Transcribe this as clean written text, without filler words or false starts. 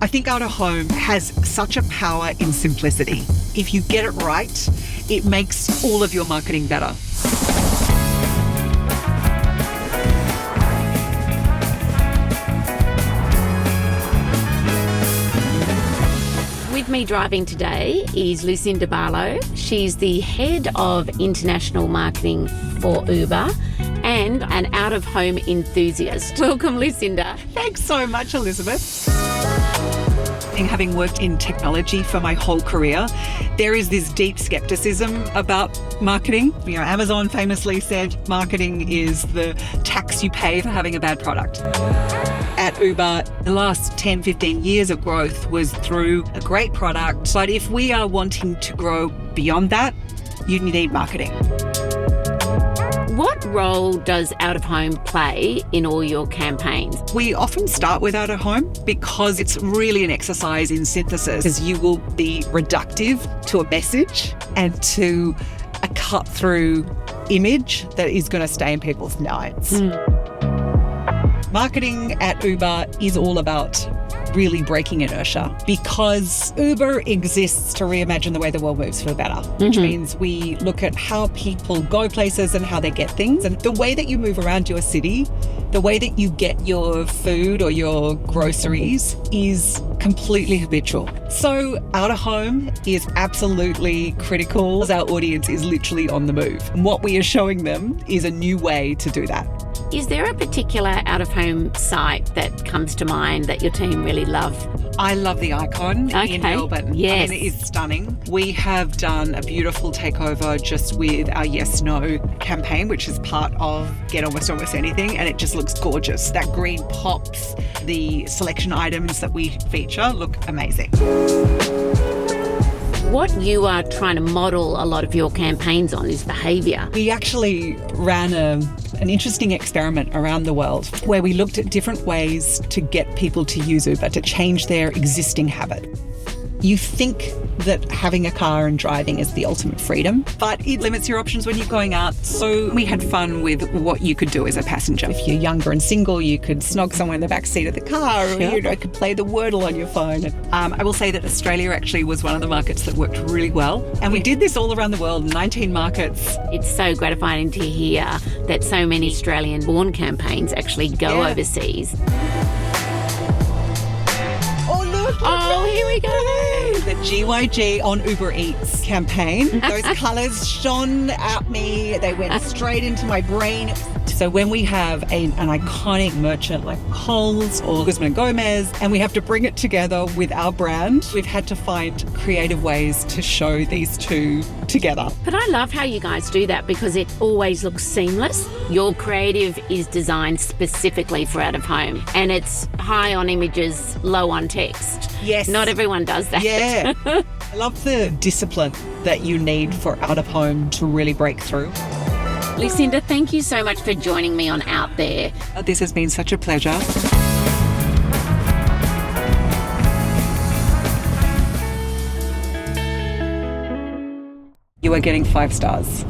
I think out of home has such a power in simplicity. If you get it right, it makes all of your marketing better. With me driving today is Lucinda Barlow. She's the head of international marketing for Uber and an out-of-home enthusiast. Welcome, Lucinda. Thanks so much, Elizabeth. Having worked in technology for my whole career, there is this deep skepticism about marketing. You know, Amazon famously said marketing is the tax you pay for having a bad product. At Uber, the last 10, 15 years of growth was through a great product. But if we are wanting to grow beyond that, you need marketing. What role does out-of-home play in all your campaigns? We often start with out-of-home because it's really an exercise in synthesis, because you will be reductive to a message and to a cut-through image that is going to stay in people's minds. Marketing at Uber is all about really breaking inertia, because Uber exists to reimagine the way the world moves for the better, which means we look at how people go places and how they get things. And the way that you move around your city, the way that you get your food or your groceries is completely habitual. So out of home is absolutely critical, as our audience is literally on the move. And what we are showing them is a new way to do that. Is there a particular out-of-home site that comes to mind that your team really love? I love the Icon in Melbourne. Yes. I mean, it is stunning. We have done a beautiful takeover just with our Yes No campaign, which is part of Get Almost Anything, and it just looks gorgeous. That green pops. The selection items that we feature look amazing. What you are trying to model a lot of your campaigns on is behaviour. We actually ran an interesting experiment around the world where we looked at different ways to get people to use Uber, to change their existing habit. You think that having a car and driving is the ultimate freedom, but it limits your options when you're going out. So we had fun with what you could do as a passenger. If you're younger and single, you could snog someone in the back seat of the car, or you could play the Wordle on your phone. I will say that Australia actually was one of the markets that worked really well. And we did this all around the world, 19 markets. It's so gratifying to hear that so many Australian-born campaigns actually go overseas. Oh, here we go. The GYG on Uber Eats campaign. Those colours shone at me. They went straight into my brain. So when we have an iconic merchant like Coles or Guzman & Gomez, and we have to bring it together with our brand, we've had to find creative ways to show these two together. But I love how you guys do that, because it always looks seamless. Your creative is designed specifically for out of home, and it's high on images, low on text. Yes. Not everyone does that. Yeah. I love the discipline that you need for out of home to really break through. Lucinda, thank you so much for joining me on Out There. This has been such a pleasure. You are getting 5 stars.